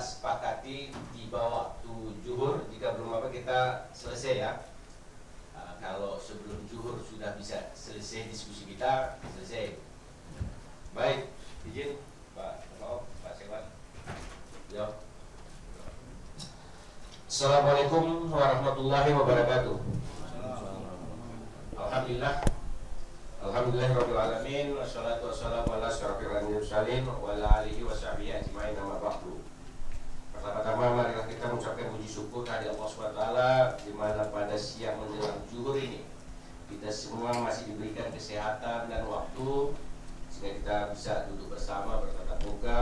sepakati di bawah waktu zuhur. Jika belum apa kita selesai ya. Kalau sebelum zuhur sudah bisa selesai diskusi kita, selesai. Baik, izin Pak Sekwan. Ya. Assalamualaikum warahmatullahi wabarakatuh. Alhamdulillahirabbil alamin, wassalatu wassalamu ala asyrofil mursalin wa ala alihi washabihi ajmain, amma ba'du. Pertama-tama marilah kita mengucapkan puji syukur kepada Allah Subhanahu wa taala di mana pada siang menjelang zuhur ini kita semua masih diberikan kesehatan dan waktu sehingga kita bisa duduk bersama bertatap muka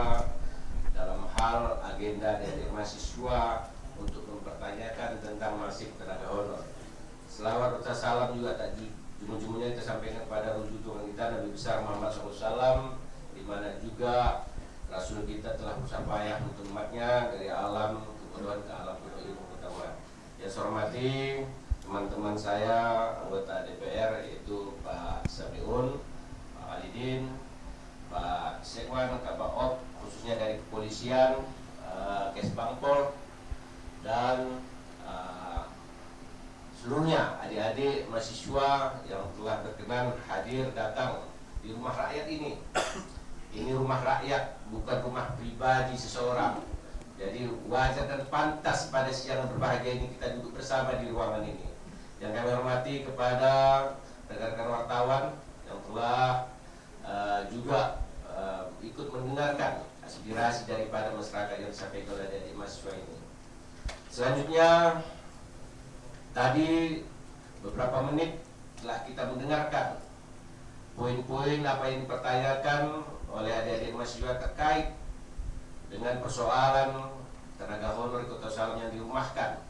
dalam hal agenda dari mahasiswa untuk mempertanyakan tentang nasib tenaga honor. Selawat serta salam juga tak jumlah-jumlahnya kita sampaikan kepada rujukan kita Nabi besar Muhammad SAW, di mana juga Rasul kita telah berusaha payah untuk umatnya dari alam kebodohan ke alam ilmu pertama. Yang saya hormati teman-teman saya anggota DPR yaitu Pak Sabiun, Pak Alidin, Pak Sekwan, Kabak khususnya dari kepolisian, Kesbangpol, dan seluruhnya adik-adik mahasiswa yang telah berkenan hadir datang di rumah rakyat ini. Ini rumah rakyat, bukan rumah pribadi seseorang. Jadi wajar dan pantas pada siang berbahagia ini kita duduk bersama di ruangan ini. Yang kami hormati kepada rekan-rekan wartawan yang telah juga ikut mendengarkan aspirasi daripada masyarakat yang disampaikan oleh adik mahasiswa ini. Selanjutnya, tadi beberapa menit telah kita mendengarkan poin-poin apa yang dipertanyakan oleh adik-adik mahasiswa terkait dengan persoalan tenaga honor Kota Salam yang dirumahkan.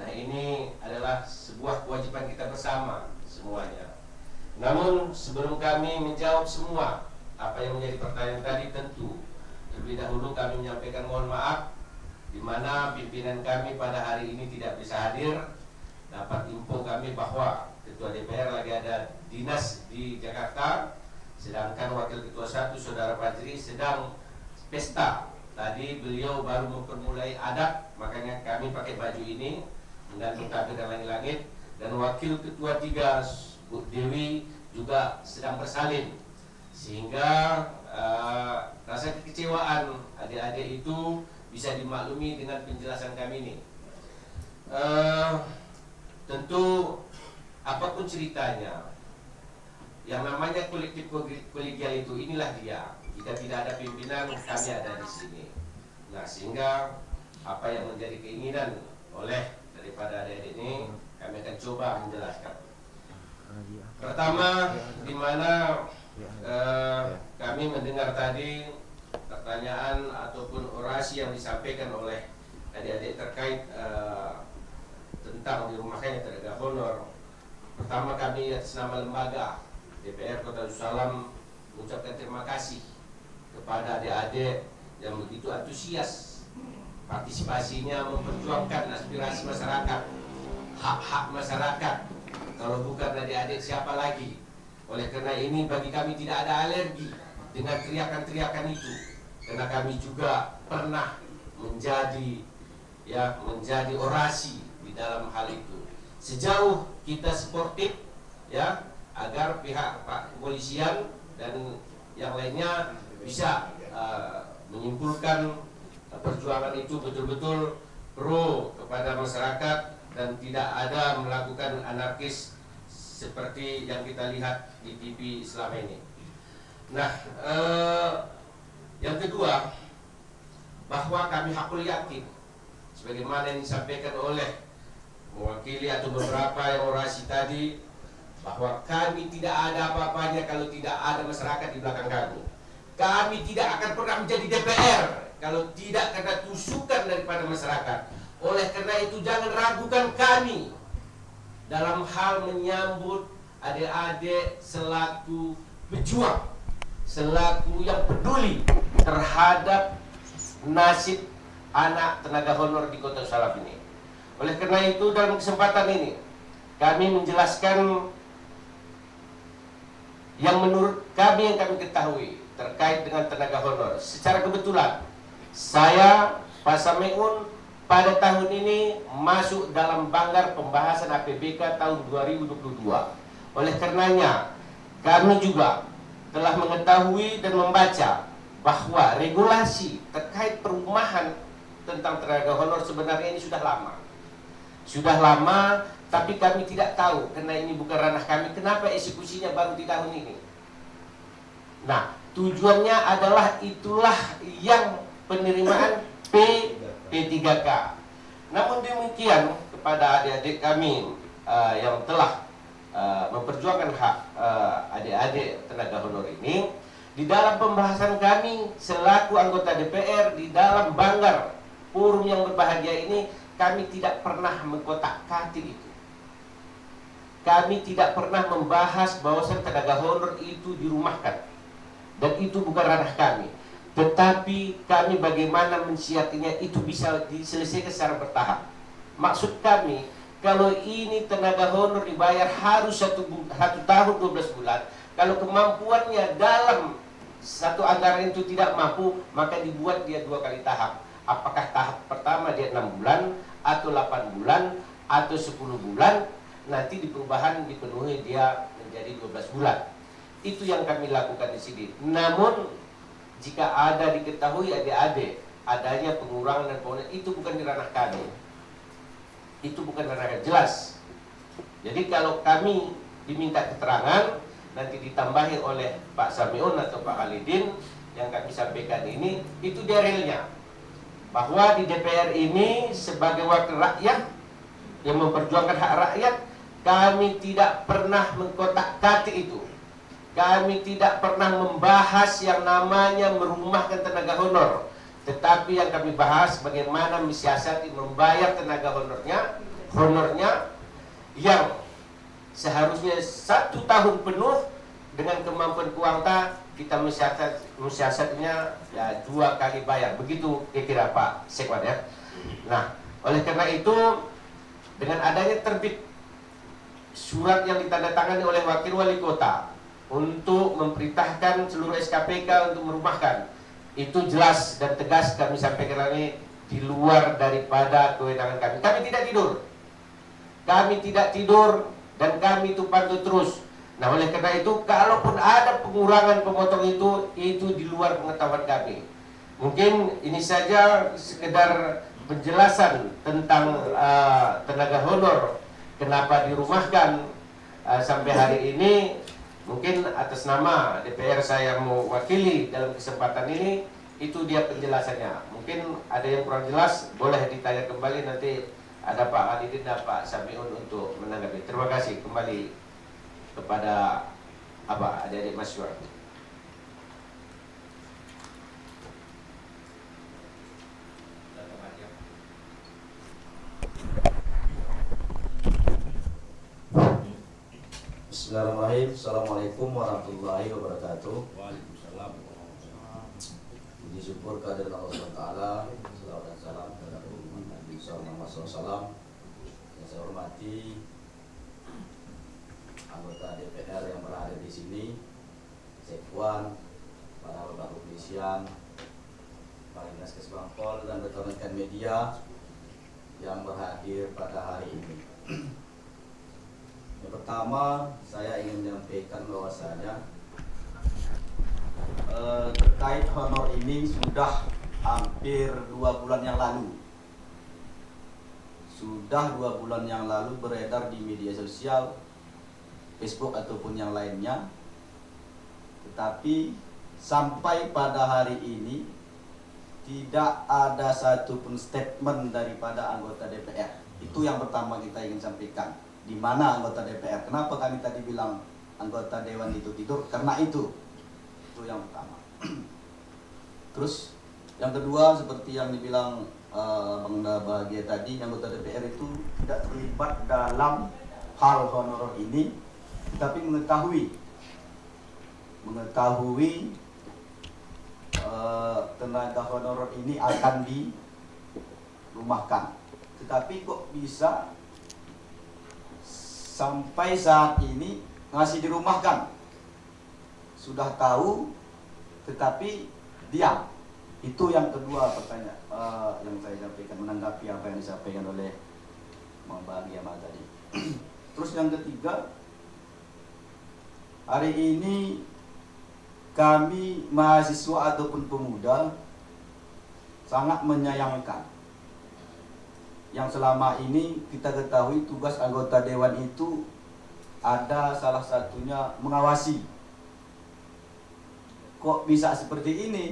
Nah, ini adalah sebuah kewajiban kita bersama semuanya. Namun sebelum kami menjawab semua apa yang menjadi pertanyaan tadi, tentu terlebih dahulu kami menyampaikan mohon maaf di mana pimpinan kami pada hari ini tidak bisa hadir. Dapat info kami bahwa Ketua DPR lagi ada dinas di Jakarta, sedangkan Wakil Ketua 1 Saudara Fajri sedang pesta. Tadi beliau baru mempermulai adat, makanya kami pakai baju ini menggantung tabir dan langit-langit. Dan Wakil Ketua 3 Bu Dewi juga sedang bersalin, sehingga rasa kekecewaan adik-adik itu bisa dimaklumi dengan penjelasan kami ini. Tentu apapun ceritanya, yang namanya kolektif kolegial itu inilah dia. Jika tidak ada pimpinan, kami ada di sini. Nah, sehingga apa yang menjadi keinginan oleh daripada adik-adik ini, kami akan coba menjelaskan. Pertama, di mana kami mendengar tadi pertanyaan ataupun orasi yang disampaikan oleh adik-adik terkait tentang dirumahkannya tenaga honor. Pertama, kami atas nama lembaga DPR Kota Salam mengucapkan terima kasih kepada adik-adik yang begitu antusias partisipasinya memperjuangkan aspirasi masyarakat, hak-hak masyarakat. Kalau bukan adik-adik siapa lagi? Oleh karena ini bagi kami tidak ada alergi dengan teriakan-teriakan itu, karena kami juga pernah menjadi orasi di dalam hal itu. Sejauh kita sportif ya, agar pihak Pak Kepolisian dan yang lainnya bisa menyimpulkan perjuangan itu betul-betul pro kepada masyarakat dan tidak ada melakukan anarkis seperti yang kita lihat di TV selama ini. Nah, yang kedua, bahwa kami hakul yakin sebagaimana yang disampaikan oleh mewakili atau beberapa yang orasi tadi, bahwa kami tidak ada apa-apanya kalau tidak ada masyarakat di belakang kami. Kami tidak akan pernah menjadi DPR kalau tidak karena tusukan daripada masyarakat. Oleh karena itu jangan ragukan kami dalam hal menyambut adik-adik selaku pejuang, selaku yang peduli terhadap nasib anak tenaga honor di Kota Salam ini. Oleh karena itu dalam kesempatan ini kami menjelaskan yang menurut kami yang kami ketahui terkait dengan tenaga honor. Secara kebetulan saya Pak Samiun pada tahun ini masuk dalam banggar pembahasan APBK tahun 2022. Oleh karenanya, kami juga telah mengetahui dan membaca bahwa regulasi terkait perumahan tentang tenaga honor sebenarnya ini sudah lama. Sudah lama, tapi kami tidak tahu karena ini bukan ranah kami, kenapa eksekusinya baru di tahun ini. Nah, tujuannya adalah itulah yang penerimaan P3K. Namun demikian, kepada adik-adik kami yang telah memperjuangkan hak adik-adik tenaga honor ini, di dalam pembahasan kami selaku anggota DPR di dalam banggar forum yang berbahagia ini, kami tidak pernah mengkotak-katik itu. Kami tidak pernah membahas bahwasan tenaga honor itu dirumahkan, dan itu bukan ranah kami. Tetapi kami bagaimana mensiasatinya itu bisa diselesaikan secara bertahap. Maksud kami, kalau ini tenaga honor dibayar harus satu tahun 12 bulan. Kalau kemampuannya dalam satu anggaran itu tidak mampu, maka dibuat dia 2 kali tahap. Apakah tahap pertama dia 6 bulan, atau 8 bulan, atau 10 bulan, nanti di perubahan dipenuhi dia menjadi 12 bulan. Itu yang kami lakukan di sini. Namun, jika ada diketahui adik-adik adanya pengurangan dan pengurangan, itu bukan di ranah kami. Itu bukan ranah jelas. Jadi kalau kami diminta keterangan, nanti ditambahi oleh Pak Samiun atau Pak Khalidin, yang kami sampaikan ini, itu realnya. Bahwa di DPR ini sebagai wakil rakyat yang memperjuangkan hak rakyat, kami tidak pernah mengkotak-katik itu. Kami tidak pernah membahas yang namanya merumahkan tenaga honor. Tetapi yang kami bahas bagaimana mensiasati membayar tenaga honornya yang seharusnya 1 tahun penuh dengan kemampuan keuangan kita mensiasatinya ya 2 kali bayar. Begitu kira-kira Pak Sekwan ya. Nah, oleh karena itu dengan adanya terbit surat yang ditandatangani oleh Wakil Wali Kota untuk memerintahkan seluruh SKPK untuk merumahkan, itu jelas dan tegas kami sampaikan ini di luar daripada kewenangan kami. Kami tidak tidur. Kami tidak tidur dan kami itu pantau terus. Nah, oleh karena itu, kalaupun ada pengurangan pemotong itu di luar pengetahuan kami. Mungkin ini saja sekedar penjelasan tentang tenaga honor, kenapa dirumahkan sampai hari ini. Mungkin atas nama DPR saya mewakili dalam kesempatan ini, itu dia penjelasannya. Mungkin ada yang kurang jelas, boleh ditanya kembali, nanti ada Pak Khalidin dan Pak Samiun untuk menanggapi. Terima kasih kembali kepada adik-adik mahasiswa. Bismillahirrahmanirrahim. Assalamualaikum warahmatullahi wabarakatuh. Waalaikumsalam. Puji syukur kehadirat Allah SWT. Salawat dan salam kepada Nabi Muhammad SAW. Yang saya hormati anggota DPR yang berada di sini, Sekwan, para anggota kepolisian, para dinas Kesbangpol dan rekan-rekan media yang berhadir pada hari ini. Yang pertama, saya ingin menyampaikan bahwasanya terkait honor ini sudah hampir 2 bulan yang lalu. Sudah 2 bulan yang lalu beredar di media sosial, Facebook ataupun yang lainnya. Tetapi sampai pada hari ini tidak ada satupun statement daripada anggota DPR. Itu yang pertama kita ingin sampaikan. Di mana anggota DPR? Kenapa kami tadi bilang anggota dewan itu tidur? Karena itu yang pertama. Terus yang kedua, seperti yang dibilang Bang Bahagia tadi, anggota DPR itu tidak terlibat dalam hal honorer ini, tapi mengetahui tenaga honorer ini akan dirumahkan. Tetapi kok bisa sampai saat ini masih dirumahkan? Sudah tahu tetapi diam. Itu yang kedua pertanyaan yang sampaikan, menanggapi apa yang disampaikan oleh Mang Bagi Amal tadi. Terus yang ketiga, hari ini kami mahasiswa ataupun pemuda sangat menyayangkan yang selama ini kita ketahui tugas anggota dewan itu ada salah satunya mengawasi. Kok bisa seperti ini?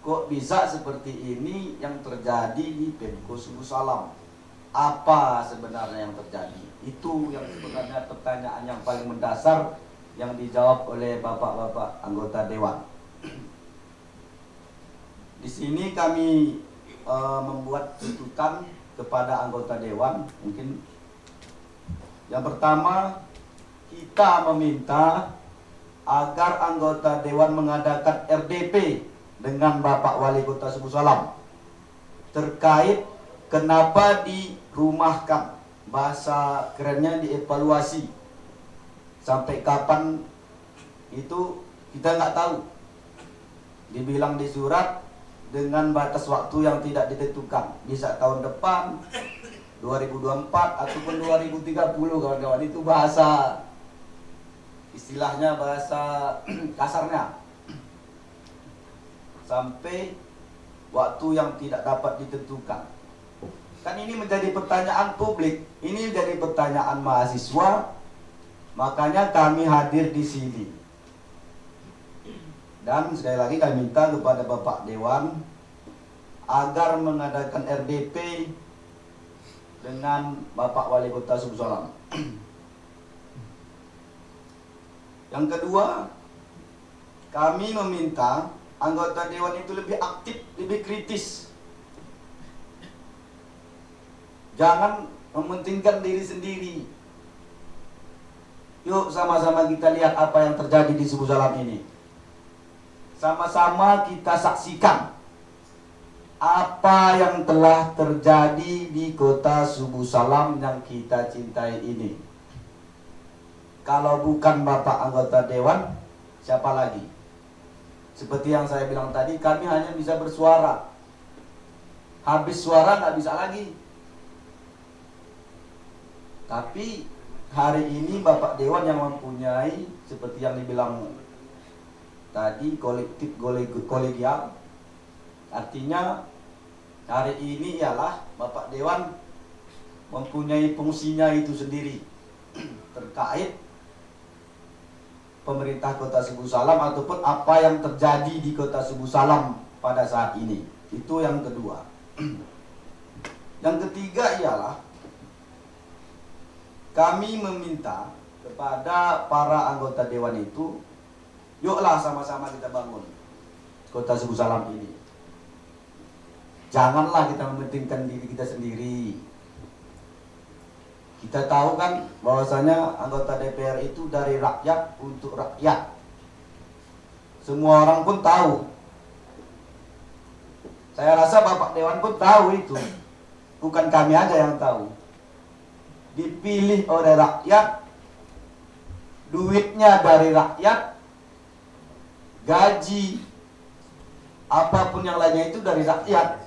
Kok bisa seperti ini yang terjadi di Pemko Subuh Salam? Apa sebenarnya yang terjadi? Itu yang sebenarnya pertanyaan yang paling mendasar yang dijawab oleh bapak-bapak anggota dewan. Di sini kami membuat tuntutan kepada anggota dewan. Mungkin yang pertama, kita meminta agar anggota dewan mengadakan RDP dengan Bapak Wali Kota Subuh Salam terkait kenapa dirumahkan, bahasa kerennya dievaluasi. Sampai kapan itu kita nggak tahu. Dibilang di surat dengan batas waktu yang tidak ditentukan, bisa tahun depan 2024 ataupun 2030, kawan-kawan. Itu bahasa, istilahnya bahasa kasarnya. Sampai waktu yang tidak dapat ditentukan. Kan ini menjadi pertanyaan publik, ini menjadi pertanyaan mahasiswa. Makanya kami hadir di sini. Dan sekali lagi kami minta kepada Bapak Dewan agar mengadakan RDP dengan Bapak Wali Kota Subuh Salam. Yang kedua, kami meminta anggota dewan itu lebih aktif, lebih kritis. Jangan mementingkan diri sendiri. Yuk sama-sama kita lihat apa yang terjadi di Subuh Salam ini. Sama-sama kita saksikan apa yang telah terjadi di kota Subuh Salam yang kita cintai ini. Kalau bukan Bapak anggota dewan, siapa lagi? Seperti yang saya bilang tadi, kami hanya bisa bersuara. Habis suara nggak bisa lagi. Tapi hari ini Bapak Dewan yang mempunyai, seperti yang dibilang tadi, kolektif kolegial. Artinya hari ini ialah Bapak Dewan mempunyai fungsinya itu sendiri terkait pemerintah Kota Subuh Salam ataupun apa yang terjadi di Kota Subuh Salam pada saat ini. Itu yang kedua. Yang ketiga ialah kami meminta kepada para anggota dewan itu, yuklah sama-sama kita bangun Kota Subuh Salam ini. Janganlah kita mementingkan diri kita sendiri. Kita tahu kan bahwasanya anggota DPR itu dari rakyat untuk rakyat. Semua orang pun tahu. Saya rasa Bapak Dewan pun tahu itu. Bukan kami aja yang tahu. Dipilih oleh rakyat, duitnya dari rakyat, gaji, apapun yang lainnya itu dari rakyat.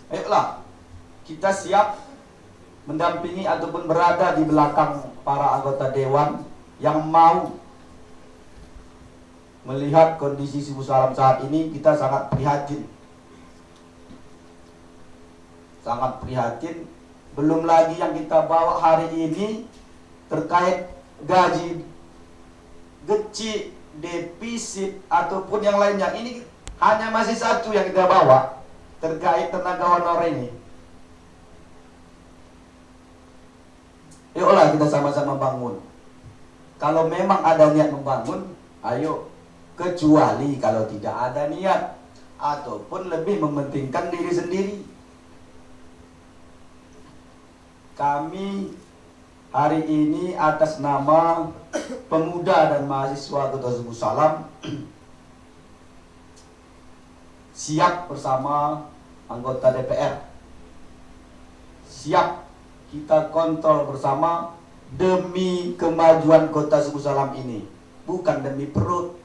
Ayolah, kita siap mendampingi ataupun berada di belakang para anggota dewan yang mau melihat kondisi Subuh Salam saat ini. Kita sangat prihatin. Sangat prihatin. Belum lagi yang kita bawa hari ini terkait gaji, gaji, defisit ataupun yang lainnya. Ini hanya masih satu yang kita bawa terkait tenaga honor ini. Yuklah kita sama-sama bangun. Kalau memang ada niat membangun, ayo. Kecuali kalau tidak ada niat ataupun lebih mementingkan diri sendiri. Kami hari ini atas nama pemuda dan mahasiswa Kota Subuh Salam siap bersama anggota DPR. Siap kita kontrol bersama demi kemajuan Kota Subuh Salam ini. Bukan demi perut,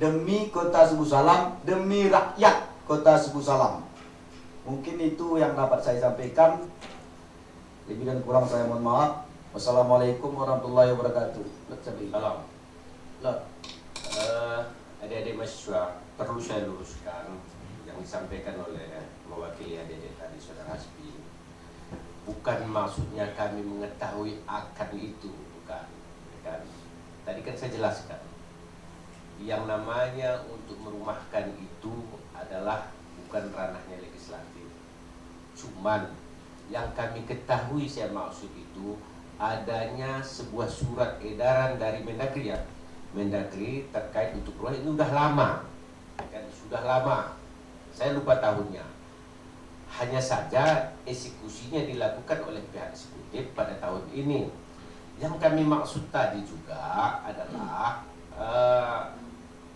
demi Kota Suku Salam, demi rakyat Kota Suku Salam. Mungkin itu yang dapat saya sampaikan. Lebih dan kurang saya mohon maaf. Wassalamualaikum warahmatullahi wabarakatuh. Salam. Adik-adik mahasiswa, perlu saya luruskan yang disampaikan oleh mewakili adik-adik tadi, Saudara Hasbi. Bukan maksudnya kami mengetahui akan itu, bukan. Kan? Tadi kan saya jelaskan, yang namanya untuk merumahkan itu adalah bukan ranahnya legislatif. Cuman yang kami ketahui, saya maksud itu adanya sebuah surat edaran dari Mendagri, ya. Mendagri terkait untuk rumah ini sudah lama, kan, sudah lama. Saya lupa tahunnya. Hanya saja eksekusinya dilakukan oleh pihak eksekutif pada tahun ini. Yang kami maksud tadi juga adalah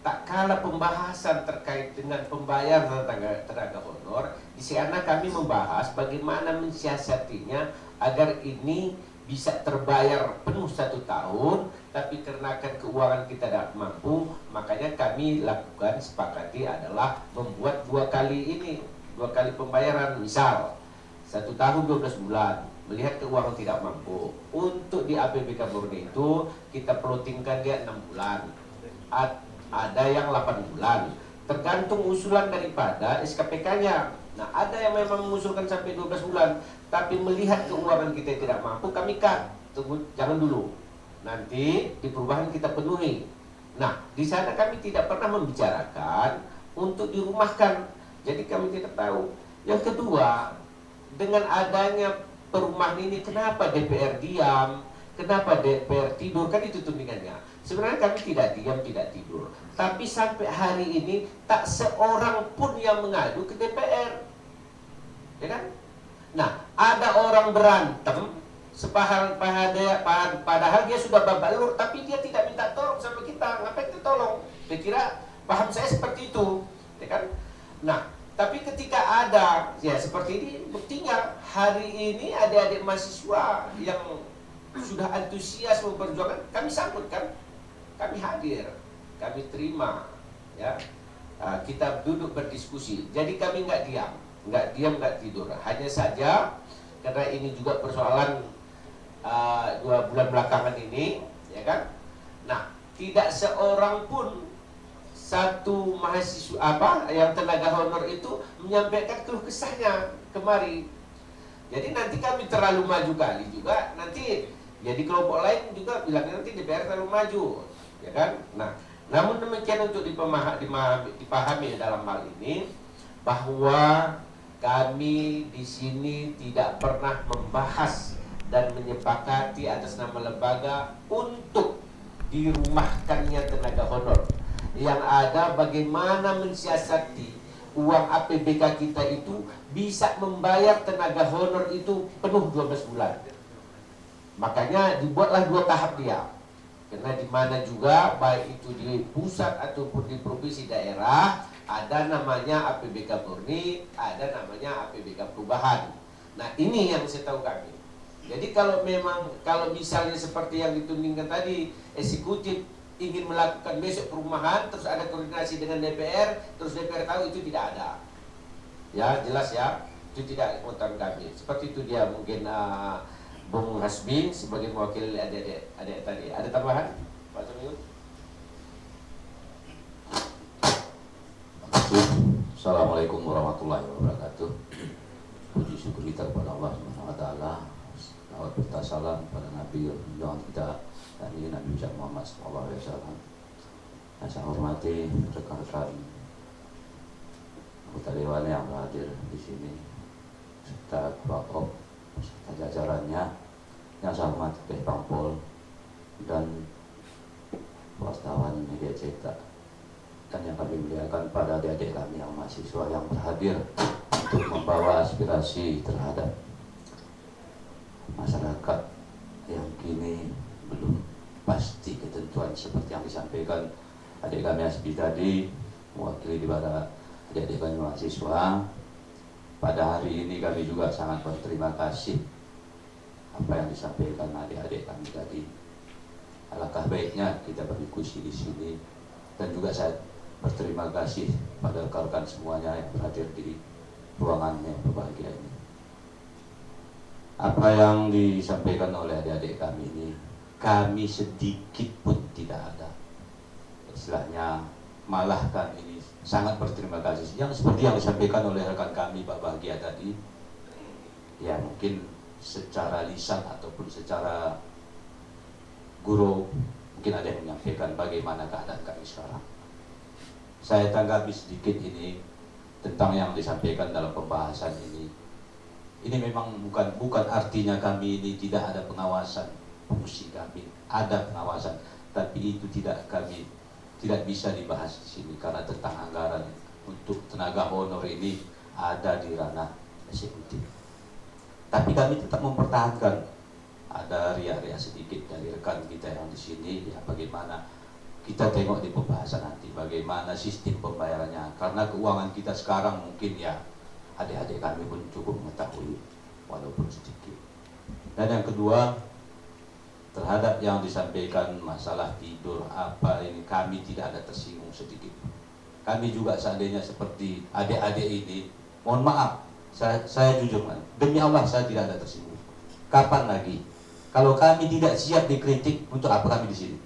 tak kalah pembahasan terkait dengan pembayaran tenaga honor, di sana kami membahas bagaimana mensiasatinya agar ini bisa terbayar penuh 1 tahun, tapi karena keuangan kita tidak mampu, makanya kami lakukan, sepakati adalah membuat 2 kali ini, 2 kali pembayaran. Misal 1 tahun 12 bulan, melihat keuangan tidak mampu, untuk di APBK murni itu kita plottingkan dia 6 bulan, ada yang 8 bulan, tergantung usulan daripada SKPK-nya. Nah, ada yang memang mengusulkan sampai 12 bulan, tapi melihat keuangan kita tidak mampu, kami tunggu, jangan dulu, nanti di perubahan kita penuhi. Nah, di sana kami tidak pernah membicarakan untuk dirumahkan, jadi kami tidak tahu. Yang kedua, dengan adanya perumahan ini, kenapa DPR diam, kenapa DPR tidur, kan itu tudingannya. Sebenarnya kami tidak diam, tidak tidur, tapi sampai hari ini tak seorang pun yang mengadu ke DPR, ya kan? Nah, ada orang berantem padahal dia sudah babak belur, tapi dia tidak minta tolong sama kita. Ngapain kita tolong? Saya kira paham saya seperti itu, ya kan? Nah, tapi ketika ada ya seperti ini, buktinya hari ini adik-adik mahasiswa yang sudah antusias memperjuangkan, kami sambut kan, kami hadir, kami terima, ya. Kita duduk berdiskusi. Jadi kami nggak diam, nggak tidur. Hanya saja karena ini juga persoalan 2 bulan belakangan ini, ya kan. Nah, tidak seorang pun satu mahasiswa yang tenaga honor itu menyampaikan keluh kesahnya kemari. Jadi nanti kami terlalu maju kali juga, nanti jadi kelompok lain juga bilang nanti DPR terlalu maju, ya kan. Nah, namun demikian untuk dipahami dalam hal ini bahwa kami di sini tidak pernah membahas dan menyepakati atas nama lembaga untuk dirumahkannya tenaga honor. Yang ada bagaimana mensiasati uang APBK kita itu bisa membayar tenaga honor itu penuh 12 bulan. Makanya dibuatlah 2 tahap dia. Karena di mana juga baik itu di pusat ataupun di provinsi daerah ada namanya APBK murni, ada namanya APBK perubahan. Nah, ini yang saya tahu kami. Jadi kalau misalnya seperti yang ditundingkan tadi, eksekutif ingin melakukan besok perumahan, terus ada koordinasi dengan DPR, terus DPR tahu, itu tidak ada. Ya, jelas ya, itu tidak keputusan kami. Seperti itu dia mungkin Bung Hasbi sebagai mewakili adik-adik tadi. Ada tambahan, Pak Samiun? Assalamualaikum warahmatullahi wabarakatuh. Puji syukur kita kepada Allah Subhanahu wa taala. Salawat serta salam pada Nabi yang kita Nabi Muhammad sallallahu alaihi wasallam. Saya hormati rekan-rekan anggota dewan yang hadir di sini, serta kelompok serta jajarannya yang saya hormati Bang Pol dan wartawan media cetak, dan yang kami muliakan pada adik-adik kami yang mahasiswa yang berhadir untuk membawa aspirasi terhadap masyarakat yang kini belum pasti ketentuan seperti yang disampaikan adik kami Hasbi tadi, mewakili daripada adik-adik kami mahasiswa. Pada hari ini kami juga sangat berterima kasih apa yang disampaikan adik-adik kami tadi. Alangkah baiknya kita berdiskusi di sini, dan juga saya berterima kasih pada rekan-rekan semuanya yang berhadir di ruangan yang berbahagia ini. Apa yang disampaikan oleh adik-adik kami ini, kami sedikit pun tidak ada istilahnya malahkan ini, sangat berterima kasih. Yang seperti yang disampaikan oleh rekan kami Pak Bahagia tadi, ya mungkin secara lisan ataupun secara guru mungkin ada yang menyampaikan bagaimana keadaan kami sekarang. Saya tanggapi sedikit ini tentang yang disampaikan dalam pembahasan ini. Ini memang bukan artinya kami ini tidak ada pengawasan. Fungsi kami ada pengawasan, tapi itu kami tidak bisa dibahas di sini karena tentang anggaran untuk tenaga honor ini ada di ranah eksekutif. Tapi kami tetap mempertahankan, ada riak-riak sedikit dari rekan kita yang di sini, ya bagaimana kita tengok di pembahasan nanti bagaimana sistem pembayarannya, karena keuangan kita sekarang mungkin ya adik-adik kami pun cukup mengetahui walaupun sedikit. Dan yang kedua, terhadap yang disampaikan masalah tidur apa ini, kami tidak ada tersinggung sedikit. Kami juga seandainya seperti adik-adik ini, mohon maaf, saya jujur, demi Allah saya tidak ada tersinggung. Kapan lagi? Kalau kami tidak siap dikritik, untuk apa kami di sini?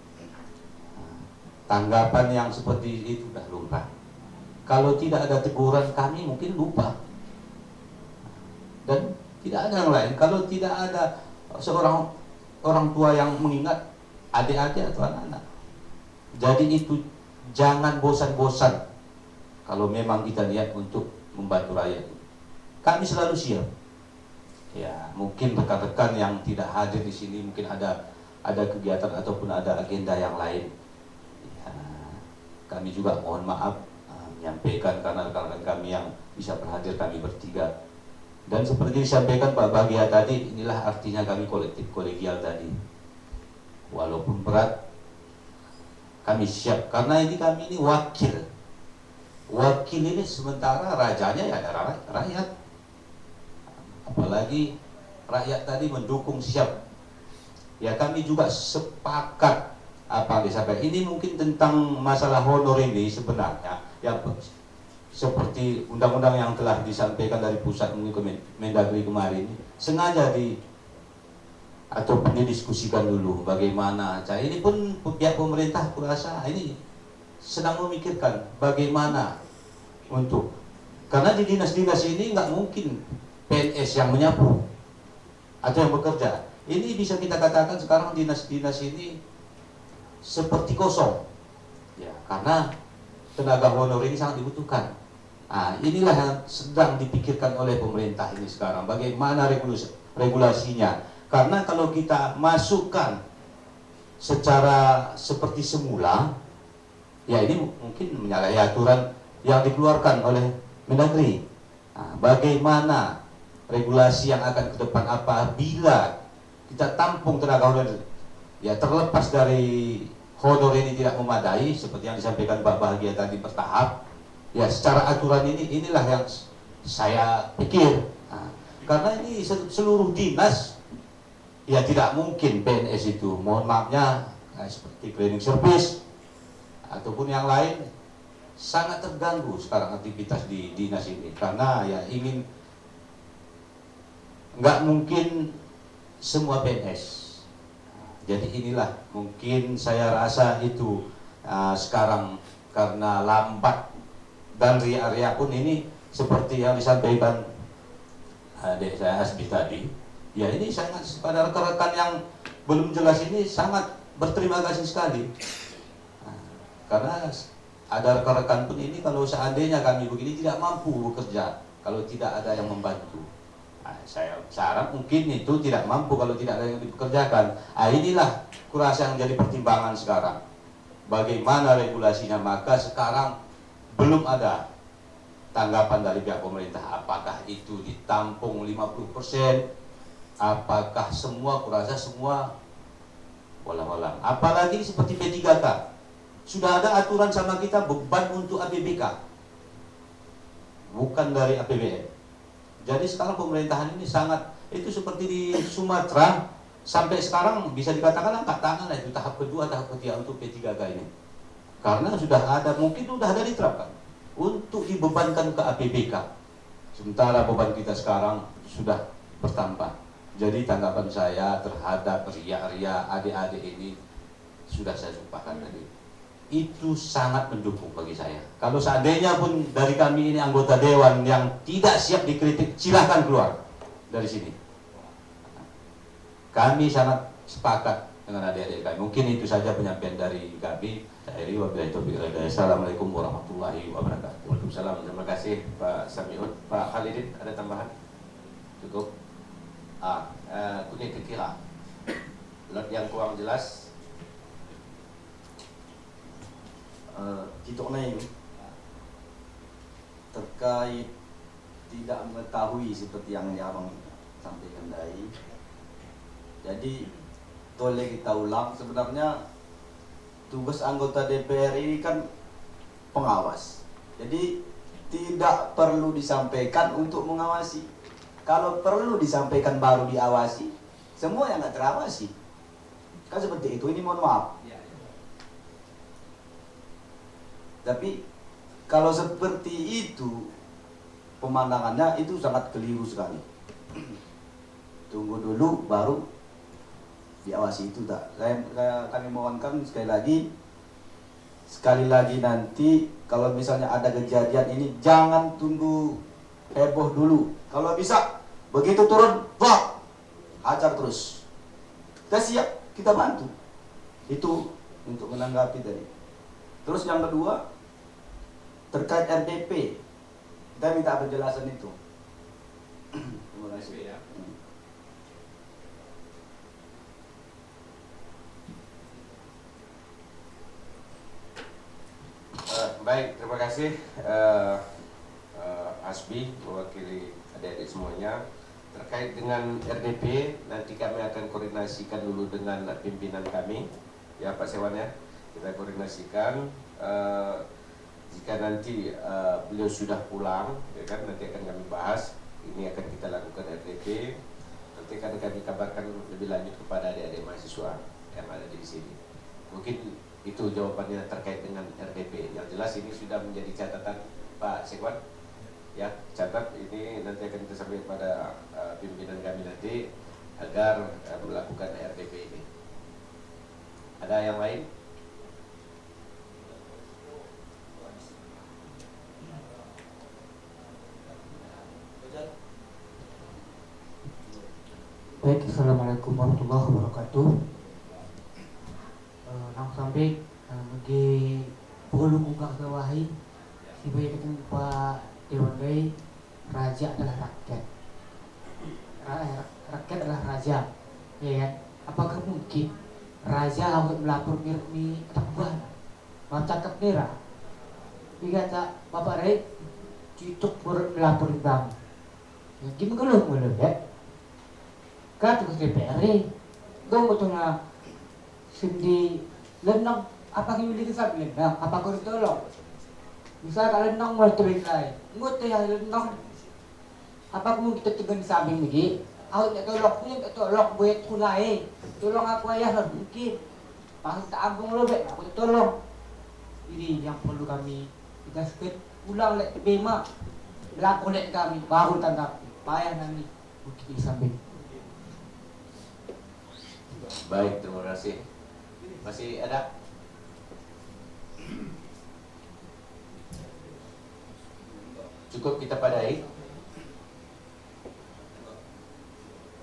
Tanggapan yang seperti itu sudah lumrah. Kalau tidak ada teguran, kami mungkin lupa. Dan tidak ada yang lain. Kalau tidak ada seorang orang tua yang mengingat adik-adik atau anak-anak. Jadi itu jangan bosan-bosan kalau memang kita niat untuk membantu rakyat. Kami selalu siap. Ya, mungkin rekan-rekan yang tidak hadir di sini mungkin ada kegiatan ataupun ada agenda yang lain. Ya, kami juga mohon maaf menyampaikan karena rekan-rekan kami yang bisa berhadir kami bertiga. Dan seperti disampaikan Pak Bahagia tadi, inilah artinya kami kolektif kolegial tadi. Walaupun berat, kami siap karena ini kami ini wakil. Wakil ini sementara rajanya ya ada rakyat. Apalagi rakyat tadi mendukung siap. Ya kami juga sepakat apa yang disampaikan. Ini mungkin tentang masalah honor ini sebenarnya yang seperti undang-undang yang telah disampaikan dari pusat Mendagri kemarin sengaja ataupun didiskusikan dulu bagaimana. Ini pun pihak pemerintah kurasa ini sedang memikirkan bagaimana untuk, karena di dinas-dinas ini nggak mungkin PNS yang menyapu atau yang bekerja. Ini bisa kita katakan sekarang dinas-dinas ini seperti kosong, ya karena tenaga honor ini sangat dibutuhkan. Nah, inilah yang sedang dipikirkan oleh pemerintah ini sekarang. Bagaimana regulasinya? Karena kalau kita masukkan secara seperti semula, ya ini mungkin menyalahi aturan yang dikeluarkan oleh Mendagri. Nah, bagaimana regulasi yang akan ke depan apabila kita tampung tenaga honor, ya terlepas dari honor ini tidak memadai seperti yang disampaikan Pak Bahagia tadi bertahap, ya secara aturan inilah yang saya pikir. Nah, karena ini seluruh dinas, ya tidak mungkin PNS itu, mohon maafnya seperti cleaning service ataupun yang lain sangat terganggu sekarang aktivitas di dinas ini karena ya ingin, nggak mungkin semua PNS. Jadi inilah mungkin saya rasa itu sekarang karena lambat dan ria-ria pun ini seperti yang disampaikan adik saya Asbi tadi. Ya ini sangat pada rekan-rekan yang belum jelas ini sangat berterima kasih sekali. Karena ada rekan-rekan pun ini kalau seandainya kami begini tidak mampu bekerja kalau tidak ada yang membantu. Saya harap mungkin itu tidak mampu kalau tidak ada yang dipekerjakan. Inilah kurasa yang jadi pertimbangan sekarang. Bagaimana regulasinya? Maka sekarang belum ada tanggapan dari pihak pemerintah. Apakah itu ditampung 50%? Apakah semua? Kurasa semua walang-walang. Apalagi seperti P3K. Sudah ada aturan sama kita beban untuk APBK, bukan dari APBN. Jadi sekarang pemerintahan ini sangat, itu seperti di Sumatera sampai sekarang bisa dikatakan angkat tangan lah itu tahap kedua, tahap ketiga untuk P3K ini. karena sudah ada, mungkin sudah ada diterapkan untuk dibebankan ke APBK. Sementara beban kita sekarang sudah bertambah. Jadi tanggapan saya terhadap ria-ria adik-adik ini sudah saya sumpahkan tadi. Itu sangat mendukung bagi saya. Kalau seandainya pun dari kami ini anggota dewan yang tidak siap dikritik, silahkan keluar dari sini. Kami sangat sepakat dengan adik-adik kami. Mungkin itu saja penyampaian dari kami. Wabillahi taufiq wal hidayah. Assalamualaikum warahmatullahi wabarakatuh. Waalaikumsalam. Terima kasih Pak Samiun. Pak Khalidin, ada tambahan? Cukup. Kuning kekira. Lot yang kurang jelas. Titok lain terkait tidak mengetahui seperti yang abang sampaikan tadi. Jadi boleh kita ulang, sebenarnya tugas anggota DPR ini kan pengawas. Jadi tidak perlu disampaikan untuk mengawasi. Kalau perlu disampaikan baru diawasi, semua yang nggak terawasi. Kan seperti itu, ini mohon maaf. Tapi kalau seperti itu pemandangannya itu sangat keliru sekali. Tunggu dulu baru diawasi, itu tak. Kami mohonkan sekali lagi nanti kalau misalnya ada kejadian ini jangan tunggu heboh dulu. Kalau bisa begitu turun, wah, hajar terus. Kita siap, kita bantu. Itu untuk menanggapi tadi. Terus yang kedua terkait RDP, kita minta penjelasan itu. Terima kasih. Baik, terima kasih Asbi mewakili adik-adik semuanya. Terkait dengan RDP, nanti kami akan koordinasikan dulu dengan pimpinan kami, ya Pak Sewan ya. Kita koordinasikan. Jika nanti beliau sudah pulang, ya kan, nanti akan kami bahas. Ini akan kita lakukan RDP. Nanti akan kami kabarkan lebih lanjut kepada adik-adik mahasiswa yang ada di sini. Mungkin itu jawabannya terkait dengan RDP. Yang jelas ini sudah menjadi catatan Pak Sekwan. Ya, catat ini nanti akan kita sampaikan kepada pimpinan kami nanti agar melakukan RDP ini. Ada yang lain? Baik, assalamualaikum warahmatullahi wabarakatuh. Nang sampai bagi perlu kugang bawahi sebagai ketemu Pak Dewan Gai, raja adalah rakyat. Rakyat adalah raja, ya kan? Apakah mungkin raja harus melapor mirni tambahan macam cakap nera? Jika tak Bapak Rai cucuk melapor bang, mungkin kalau mulai ya. Kata tugas DPR ni, kau betul na sindi lenang apa kau boleh kisah lenang apa kau tolong? Misal kalau lenang mulai terlihat, ngut yang lenang apa kau kita tegan samping lagi? Aku tak tolong buat kulai, tolong aku ayah lah mungkin. Pas tak ambung lebih, aku tolong. Ini yang perlu kami kita sekit ulang lek bema, berlaku lek kami baru tanggap payah nanti mungkin di samping. Baik, terima kasih. Masih ada? Cukup kita padai?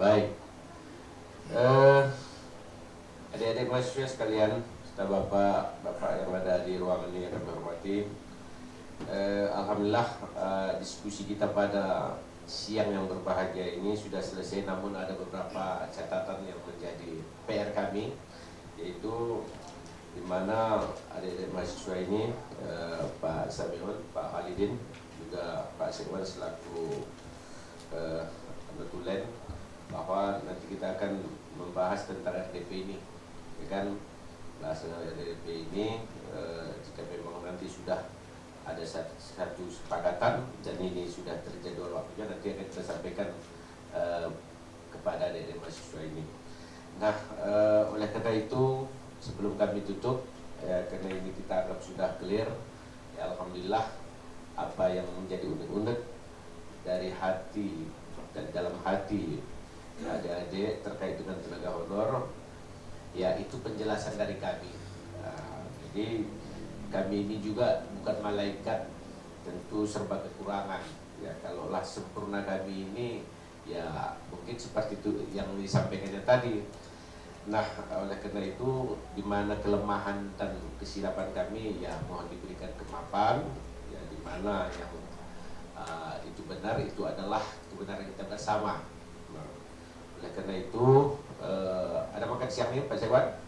Baik. Adik-adik mahasiswa sekalian, serta bapak-bapak yang ada di ruangan ini yang kami hormati. Alhamdulillah diskusi kita pada siang yang berbahagia ini sudah selesai, namun ada beberapa catatan yang menjadi PR kami, yaitu di mana adik-adik mahasiswa ini Pak Samiun, Pak Khalidin, juga Pak Sekwan selaku Betulen, bahwa nanti kita akan membahas tentang RDP ini, ya kan? Bahas tentang RDP ini jika memang nanti sudah ada satu kesepakatan dan ini sudah terjadwal waktunya, nanti akan kita sampaikan kepada adik-adik mahasiswa ini. Nah, oleh karena itu sebelum kami tutup ya, karena ini kita anggap sudah clear. Ya, alhamdulillah apa yang menjadi unek-unek dari hati dan dalam hati adik-adik terkait dengan tenaga honor, ya itu penjelasan dari kami. Nah, jadi kami ini juga bukan malaikat, tentu serba kekurangan. Ya, kalaulah sempurna kami ini, ya mungkin seperti itu yang disampaikannya tadi. Nah, oleh karena itu, di mana kelemahan dan kesilapan kami, ya mohon diberikan kemaafan. Ya, di mana yang itu benar, itu adalah kebenaran kita bersama. Nah, oleh karena itu, ada makan siang nih Pak Sekwan?